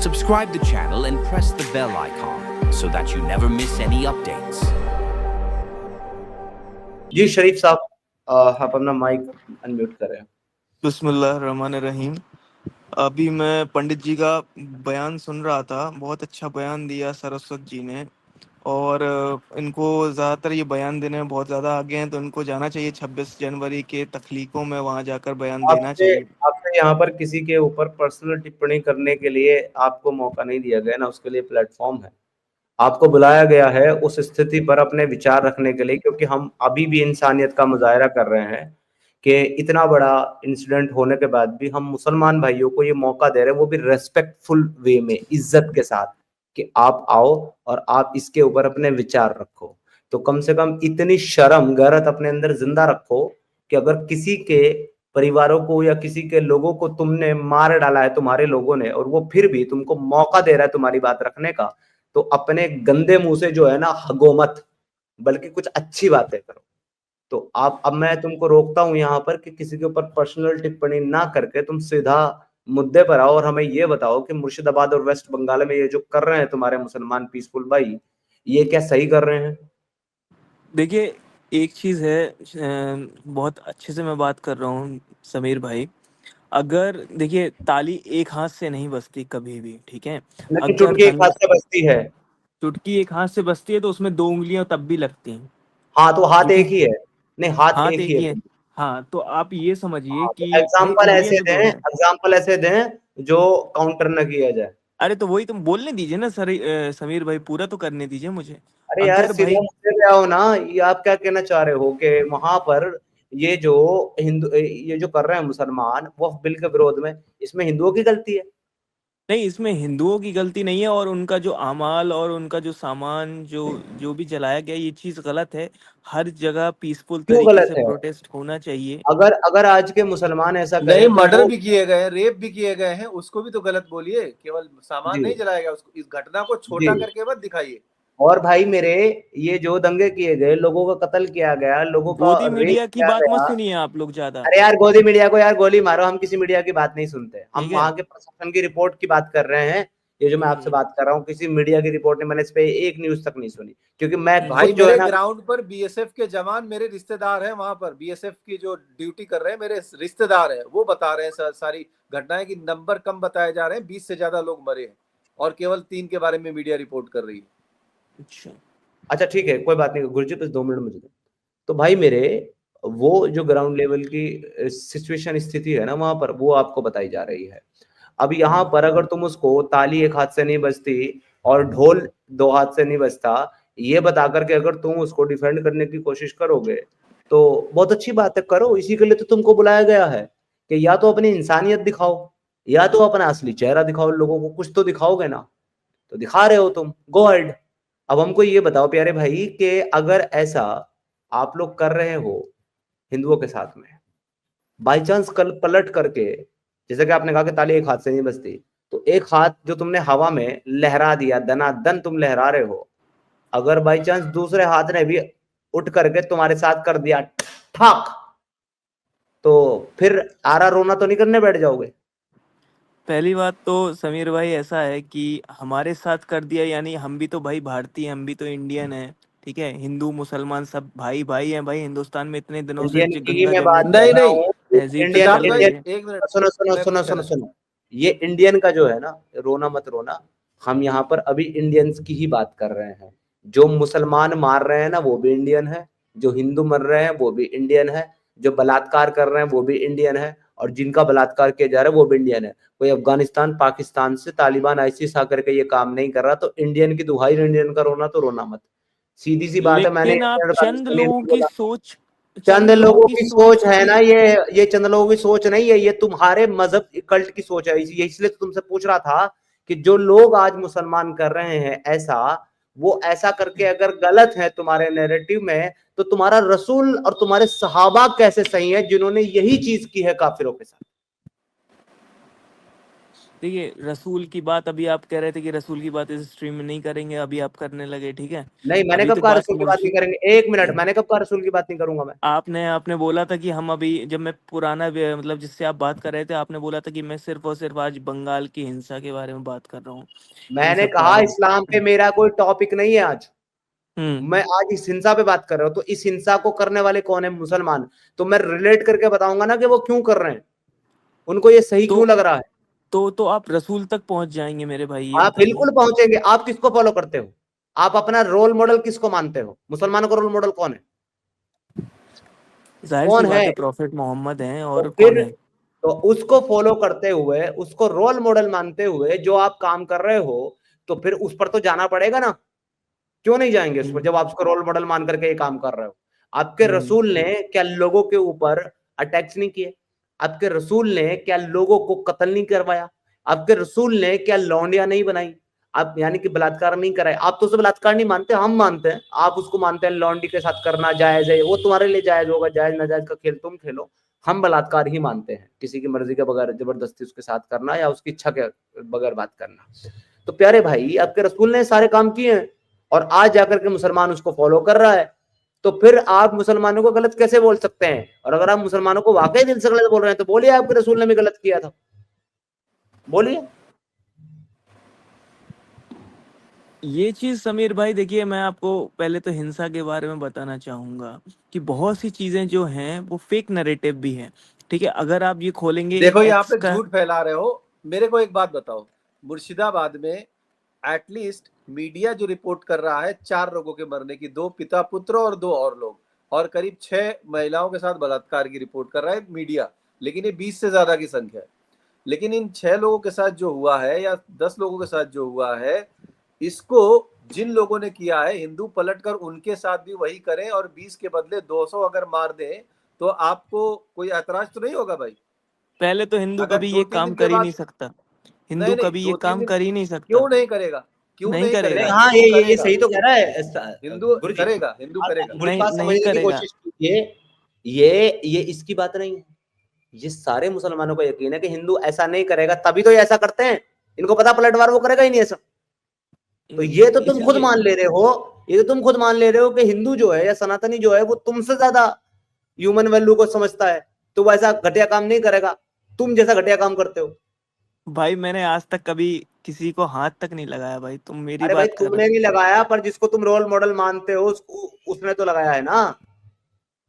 Subscribe the channel and press the bell icon so that you never miss any updates. जी शरीफ साहब, आप अपना mic unmute करें। बिस्मिल्लाहिर्रहमानिर्रहीम। अभी मैं पंडित जी का बयान सुन रहा था, बहुत अच्छा बयान दिया सरस्वत जी ने। और इनको ज़्यादातर ये बयान देने में बहुत ज़्यादा आगे हैं, तो इनको जाना चाहिए 26 जनवरी के तख्लीकों में, वहाँ जाकर बयान देना आपसे चाहिए। आपसे यहाँ पर किसी के ऊपर पर्सनल टिप्पणी करने के लिए आपको मौका नहीं दिया गया ना, उसके लिए प्लेटफॉर्म है। आपको बुलाया गया है उस स्थिति पर अपने विचार रखने के लिए, क्योंकि हम अभी भी इंसानियत का मुजाहरा कर रहे हैं कि इतना बड़ा इंसिडेंट होने के बाद भी हम मुसलमान भाइयों को ये मौका दे रहे हैं, वो भी रेस्पेक्टफुल वे में, इज्जत के साथ, कि आप आओ और आप इसके ऊपर अपने विचार रखो। तो कम से कम इतनी शर्म गैरत अपने अंदर जिंदा रखो कि अगर किसी के परिवारों को या किसी के लोगों को तुमने मार डाला है, तुम्हारे लोगों ने, और वो फिर भी तुमको मौका दे रहा है तुम्हारी बात रखने का, तो अपने गंदे मुंह से जो है ना हगो मत, बल्कि कुछ अच्छी बातें करो। तो आप, अब मैं तुमको रोकता हूं यहाँ पर कि किसी के ऊपर पर्सनल टिप्पणी ना करके तुम सीधा मुद्दे पर आओ और हमें ये बताओ कि मुर्शिदाबाद और वेस्ट बंगाल में ये जो कर रहे हैं तुम्हारे मुसलमान पीसफुल भाई, ये क्या सही कर रहे हैं? देखिए, एक चीज़ है, बहुत अच्छे से मैं बात कर रहा हूँ समीर भाई। अगर देखिए, ताली एक हाथ से नहीं बजती कभी भी, ठीक है? लेकिन अगर चुटकी एक हाथ से बजती है। चुटकी एक हाथ से बजती है तो उसमें 2 उंगलियां तब भी लगती हैं, हाँ, तो हाथ ठीक एक है? ही है। नहीं, हाथ हाथ एक ही एक है। ही है। हाँ, तो आप ये समझिए हाँ, तो कि भाई एग्जाम्पल उंगलियां ऐसे तो दें, दोनों हैं। एग्जाम्पल ऐसे दें जो काउंटर न किया जाए। अरे तो वही तुम बोलने दीजिए ना सर, समीर भाई, पूरा तो करने दीजिए मुझे। अरे यार, अगर सीधा भाई मुद्दे पे आओ ना। ये आप क्या कहना चाह रहे हो कि वहां पर ये जो ये जो कर रहे हैं मुसलमान वक्फ बिल के विरोध में, इसमें हिंदुओं की गलती है? नहीं, इसमें हिंदुओं की गलती नहीं है, और उनका जो अमाल और उनका जो सामान जो जो भी जलाया गया, ये चीज़ गलत है। हर जगह पीसफुल क्यों तरीके गलत से है? प्रोटेस्ट होना चाहिए। अगर अगर आज के मुसलमान ऐसा नहीं, करें तो मर्डर वो, भी किए गए हैं, रेप भी किए गए हैं, उसको भी तो गलत बोलिए। केवल सामान जी नहीं जलाया गया, उसको, इस घटना को जी, छोटा करके मत दिखाइए। और भाई मेरे, ये जो दंगे किए गए, लोगों का कत्ल किया गया, लोगों का गोदी रेप मीडिया की किया बात मत गया। सुनिए आप लोग ज्यादा, अरे यार, गोदी मीडिया को यार गोली मारो, हम किसी मीडिया की बात नहीं सुनते, हम ठीक है? वहां के प्रशासन की रिपोर्ट की बात कर रहे हैं। ये जो मैं आपसे हम्म बात कर रहा हूँ, किसी मीडिया की रिपोर्ट नहीं, मैंने इस पे एक न्यूज तक नहीं सुनी, क्योंकि मैं हम्म भाई, खुद जो है मेरे ना, ग्राउंड पर बीएसएफ के जवान मेरे रिश्तेदार हैं, वहां पर बीएसएफ की जो ड्यूटी कर रहे हैं मेरे रिश्तेदार हैं, वो बता रहे हैं सारी घटनाएं की नंबर कम बताए जा रहे हैं, 20 से ज्यादा लोग मरे हैं, और केवल 3 के बारे में मीडिया रिपोर्ट कर रही है। अच्छा। अच्छा ठीक है, कोई बात नहीं, गुरजीत बस 2 मिनट मुझे दो। तो भाई मेरे, वो जो ग्राउंड लेवल की सिचुएशन स्थिति है ना वहां पर, वो आपको बताई जा रही है। अब यहाँ पर अगर तुम उसको ताली एक हाथ से नहीं बजती और ढोल 2 हाथ से नहीं बजता, ये बता करके अगर तुम उसको डिफेंड करने की कोशिश करोगे, तो बहुत अच्छी बात है, करो। इसी के लिए तो तुमको बुलाया गया है कि या तो अपनी इंसानियत दिखाओ, या तो अपना असली चेहरा दिखाओ, लोगों को कुछ तो दिखाओगे ना। तो दिखा रहे हो तुम, गो अहेड। अब हमको ये बताओ प्यारे भाई कि अगर ऐसा आप लोग कर रहे हो हिंदुओं के साथ में, बाई चांस कल पलट करके, जैसे कि आपने कहा कि ताली एक हाथ से नहीं बजती, तो एक हाथ जो तुमने हवा में लहरा दिया, दनादन तुम लहरा रहे हो, अगर बाई चांस दूसरे हाथ ने भी उठ करके तुम्हारे साथ कर दिया ठाक, तो फिर आरा रोना तो नहीं करने बैठ जाओगे? पहली बात तो समीर भाई ऐसा है कि हमारे साथ कर दिया, यानी हम भी तो भाई भारतीय, हम भी तो इंडियन है, ठीक है? हिंदू मुसलमान सब भाई भाई हैं भाई, हिंदुस्तान में इतने दिनों से इंडियन की ही गंगा मैं बात जमुनी कर नहीं रहा नहीं, हूँ। तहजीब से इंडियन सिद्धार्थ चल भाई, रही इंडियन है। एक मिनट, सुनो सुनो मैं सुनो कुछ सुनो कहना। सुनो, ये इंडियन का जो है ना, रोना मत रोना। हम यहाँ पर अभी इंडियंस की ही बात कर रहे हैं। जो मुसलमान मार रहे हैं ना, वो भी इंडियन है। जो हिंदू मर रहे हैं वो भी इंडियन है। जो बलात्कार कर रहे हैं वो भी इंडियन है, और जिनका बलात्कार किया जा रहा है वो भी इंडियन है। कोई अफगानिस्तान पाकिस्तान से तालिबान आईसीस आकर के ये काम नहीं कर रहा, तो इंडियन की दुहाई, इंडियन का रोना तो रोना मत। सीधी सी बात है, मैंने लेकिन आप चंद अफगानिस्तानी लोगों नहीं की बोला। सोच, चंद चंद लोगों लोगों की की सोच सोच है की, ना ये चंद लोगों की सोच नहीं है, ये तुम्हारे मजहब कल्ट की सोच है। इसलिए तो तुमसे पूछ रहा था कि जो लोग आज मुसलमान कर रहे हैं ऐसा, वो ऐसा करके अगर गलत है तुम्हारे नैरेटिव में, तो तुम्हारा रसूल और तुम्हारे सहाबा कैसे सही है जिन्होंने यही चीज की है काफिरों के साथ? देखिए रसूल की बात अभी आप कह रहे थे कि रसूल की बात इस स्ट्रीम में नहीं करेंगे, अभी आप करने लगे, ठीक है। नहीं, मैंने अभी कब तो कहा बात रसूल की बात नहीं मुर्शिद, करेंगे? एक मिनट, मैंने कब कहा रसूल की बात नहीं करूंगा मैं? आपने बोला था कि हम अभी, जब मैं पुराना मतलब जिससे आप बात कर रहे थे, आपने बोला था कि मैं सिर्फ और सिर्फ आज बंगाल की हिंसा के बारे में बात कर रहा हूँ, इन मैंने सब कहा कारण। इस्लाम पे मेरा कोई टॉपिक नहीं है आज। हम्म। मैं आज इस हिंसा पे बात कर रहा हूँ, तो इस हिंसा को करने वाले कौन है? मुसलमान। तो मैं रिलेट करके बताऊंगा ना कि वो क्यों कर रहे हैं, उनको ये सही तो क्यों लग रहा है। तो आप रसूल तक पहुंच जाएंगे मेरे भाई, ये आप बताइए। बिल्कुल पहुंचेंगे। आप किसको फॉलो करते हो? आप अपना रोल मॉडल किसको मानते हो? मुसलमानों का रोल मॉडल कौन है? जाहिर सी कौन है? बात है, प्रॉफिट मोहम्मद हैं, तो और कौन फिर है। तो उसको फॉलो करते हुए, उसको रोल मॉडल मानते हुए जो आप काम कर रहे हो, तो फिर उस पर तो जाना पड़ेगा ना। क्यों नहीं जाएंगे उस पर, हम्म। जब आप उसको रोल मॉडल मान करके ये काम कर रहे हो? आपके हम्म। रसूल ने क्या लोगों के ऊपर अटैक्स नहीं किए? आपके रसूल ने क्या लोगों को कत्ल नहीं करवाया? आपके रसूल ने क्या लौंडिया नहीं बनाई? आप यानी कि बलात्कार नहीं कराए? आप तो उसे बलात्कार नहीं मानते, हम मानते हैं। आप उसको मानते हैं लौंडी के साथ करना जायज है, वो तुम्हारे लिए जायज होगा, जायज नाजायज का खेल तुम खेलो। हम बलात्कार ही मानते हैं, किसी की मर्जी के बगैर जबरदस्ती उसके साथ करना या उसकी इच्छा के बगैर बात करना। तो प्यारे भाई, आपके रसूल ने सारे काम किए हैं और आज जाकर के मुसलमान उसको फॉलो कर रहा है, तो फिर आप मुसलमानों को गलत कैसे बोल सकते हैं? और अगर आप मुसलमानों को वाकई दिल से गलत बोल रहे हैं, तो बोलिए आपके रसूल ने भी गलत किया था, बोलिए। ये चीज समीर भाई देखिए, मैं आपको पहले तो हिंसा के बारे में बताना चाहूंगा कि बहुत सी चीजें जो हैं वो फेक नैरेटिव भी हैं, ठीक है। अगर आप ये खोलेंगे देखो, ये आप एक्स लोग का। झूठ फैला रहे हो। मेरे को एक बात बताओ, मुर्शिदाबाद में एटलीस्ट मीडिया जो रिपोर्ट कर रहा है 4 लोगों के मरने की, 2 पिता पुत्र और 2 और लोग, और करीब 6 महिलाओं के साथ बलात्कार की रिपोर्ट कर रहा है मीडिया, लेकिन ये 20 से ज्यादा की संख्या है। लेकिन इन 6 लोगों के साथ जो हुआ है या 10 लोगों के साथ जो हुआ है, इसको जिन लोगों ने किया है, हिंदू पलटकर उनके साथ भी वही करें और 20 के बदले 200 अगर मार दें, तो आपको कोई ऐतराज तो नहीं होगा भाई? पहले तो हिंदू अगर कभी दो ये तीन काम दिन के कर ही नहीं बाद, सकता, नहीं हिंदू नहीं, कभी ये 2-3 काम दिन कर ही नहीं सकता। क्यों नहीं करेगा? क्यों नहीं नहीं करेगा। नहीं, करेगा? हाँ, हिंदू ये करेगा, सही तो कह रहा है हिंदू गुरुजी। करेगा, हिंदू आप करेगा। पूरी नहीं, बात नहीं समझने की करेगा। कोशिश कीजिए। ये इसकी बात नहीं है। ये सारे मुसलमानों को यकीन है कि हिंदू ऐसा नहीं करेगा, तभी तो ये ऐसा करते हैं। इनको पता पलटवार वो करेगा ही नहीं ऐसा। तो ये तो तुम खुद इसलिए मान ले रहे हो, ये तो तुम खुद मान ले रहे हो कि हिंदू जो है या सनातनी जो है वो तुमसे ज्यादा ह्यूमन वैल्यू को समझता है, तो वो ऐसा घटिया काम नहीं करेगा, तुम जैसा घटिया काम करते हो। भाई मैंने आज तक कभी किसी को हाथ तक नहीं लगाया भाई, तुम मेरी अरे भाई, बात कर रहे तुमने हो। नहीं लगाया, पर जिसको तुम रोल मॉडल मानते हो उसने तो लगाया है ना।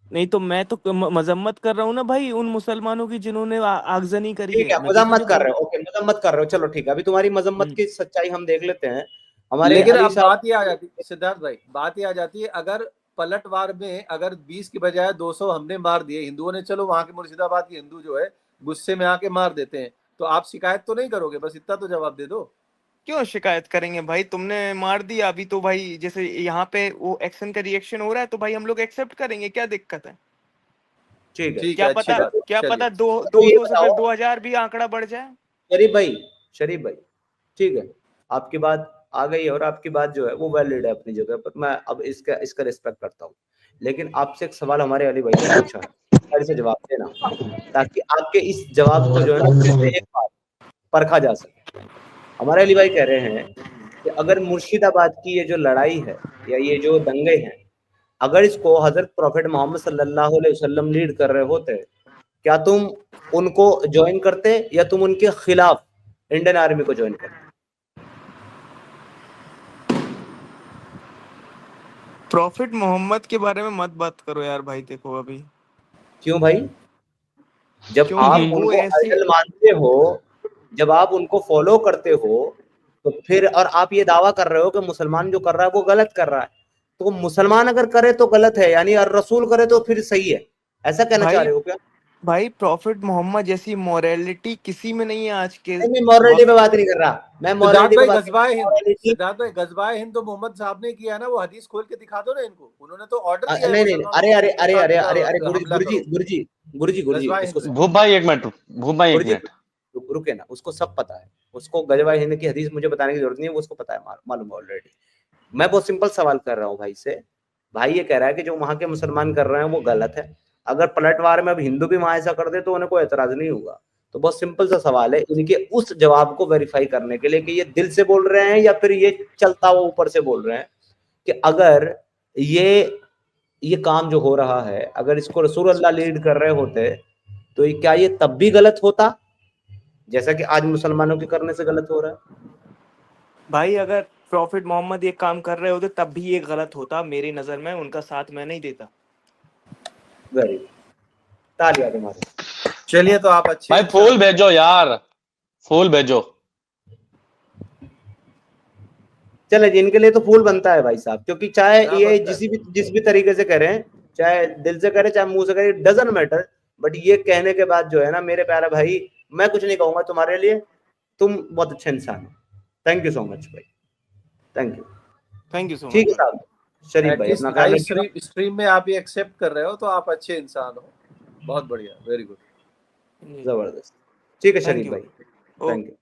नहीं तो मैं तो मजम्मत कर रहा हूँ ना भाई उन मुसलमानों की जिन्होंने आगजनी करी ठीक है, है, मैं तो मजम्मत तुझे कर बोल। रहे हो, ओके, मजम्मत कर रहे हो, चलो ठीक है। अभी तुम्हारी मजम्मत हम्म। की सच्चाई हम देख लेते हैं। हमारे लेकिन अली अब साहब। बात ये आ जाती है सिद्धार्थ भाई, बात ये आ जाती है, अगर पलटवार में अगर 20 की बजाय 200 हमने मार दिए हिंदुओं ने, चलो वहां के मुर्शिदाबाद के हिंदू जो है गुस्से में आके मार देते हैं, तो आप शिकायत तो नहीं करोगे? बस इतना तो जवाब दे दो। क्यों शिकायत करेंगे भाई, तुमने मार दिया अभी तो भाई, जैसे यहाँ पे वो एक्शन का रिएक्शन हो रहा है तो भाई हम लोग एक्सेप्ट करेंगे, क्या दिक्कत है। ठीक है, ठीक क्या है, अच्छी पता, बात है, क्या चलिए। पता दो तो दो ये सौ से फिर बताओ 2000 भी आंकड़ा बढ़ जाए। शरीफ भाई, शरीफ भाई, ठीक है, आपकी बात आ गई है और आपकी बात जो है वो वैलिड है अपनी जगह पर, मैं अब इसका इसका रिस्पेक्ट करता हूँ। लेकिन आपसे एक सवाल हमारे अली भाई ने पूछा है, सही से जवाब देना, ताकि आपके इस जवाब को जो है ना फिर से एक बार परखा जा सके। हमारे अली भाई कह रहे हैं कि अगर मुर्शिदाबाद की ये जो लड़ाई है या ये जो दंगे हैं, अगर इसको हजरत प्रॉफेट मोहम्मद सल्लल्लाहु अलैहि वसल्लम लीड कर रहे होते, क्या तुम उनको ज्वाइन करते या तुम उनके खिलाफ इंडियन आर्मी को ज्वाइन करते? प्रॉफिट मोहम्मद के बारे में मत बात करो यार भाई, देखो अभी। क्यों भाई? जब क्योंकि आप वो उनको ऐसे। आइडल मानते हो, जब आप उनको फॉलो करते हो, तो फिर और आप ये दावा कर रहे हो कि मुसलमान जो कर रहा है वो गलत कर रहा है, तो मुसलमान अगर करे तो गलत है, यानी और रसूल करे तो फिर सही है, ऐसा कहना चाह भाई रहे हो क्या? भाई प्रॉफिट मोहम्मद जैसी मोरालिटी किसी में नहीं है आज के नहीं, मैं मॉरलिटी पे वक्त। बात नहीं कर रहा, मैं सिद्धार्थ मॉरलिटी पे भाई बात नहीं कर गजवाए रहा, हिंद, मॉरलिटी। सिद्धार्थ भाई गजवाए हिंद तो मोहम्मद साहब ने किया है ना, वो हदीस खोल के दिखा दो ना इनको, उन्होंने तो ऑर्डर दिया है नहीं नहीं नहीं, मुसलमानों अरे अरे के अरे साथ अरे अरे अरे गुरुजी हमला गुरुजी करो। गुरुजी गुरुजी गुरुजी गजवाए उसको हिंद में भूप भाई एक मिनट, भूप भाई एक गुरुजी मिनट। रुके ना, उसको सब पता है, उसको गजवाए हिंद की हदीस मुझे बताने की जरूरत नहीं है, वो उसको पता है, मालूम है ऑलरेडी। मैं बहुत सिंपल सवाल कर रहा हूँ भाई से। भाई ये कह रहा है कि जो वहां के मुसलमान कर रहे हैं वो गलत है, अगर पलटवार में अब हिंदू भी वहां ऐसा कर दे तो उन्हें कोई एतराज नहीं होगा। तो बहुत सिंपल सा सवाल है इनके उस जवाब को वेरीफाई करने के लिए कि ये दिल से बोल रहे हैं या फिर ये चलता हुआ ऊपर से बोल रहे हैं, कि अगर ये काम जो हो रहा है अगर इसको रसूल अल्लाह लीड कर रहे होते तो क्या ये तब भी गलत होता जैसा कि आज मुसलमानों के करने से गलत हो रहा है? भाई अगर प्रॉफिट मोहम्मद ये काम कर रहे होते तब भी ये गलत होता, मेरी नजर में उनका साथ मैं नहीं देता। वेरी तालियां तुम्हारी। चलिए तो आप अच्छे भाई फूल भेजो यार, फूल भेजो। चले जिनके लिए तो फूल बनता है भाई साहब, क्योंकि चाहे क्या ये बनता है? जिस भी तरीके से करें, चाहे दिल से करें चाहे मुंह से करें, डजंट मैटर, बट ये कहने के बाद जो है ना मेरे प्यारे भाई, मैं कुछ नहीं कहूंगा तुम्हारे लिए, तुम बहुत अच्छे इंसान हो। थैंक यू सो मच भाई, थैंक यू सो ठीक है मच साहब। शरीफ भाई एटलीस्ट अपना ख्याल लाइव रखिएगा। स्ट्रीम में आप ये एक्सेप्ट कर रहे हो तो आप अच्छे इंसान हो। बहुत बढ़िया, वेरी गुड। जबरदस्त। ठीक है थैंक शरीफ यू। भाई, थैंक यू।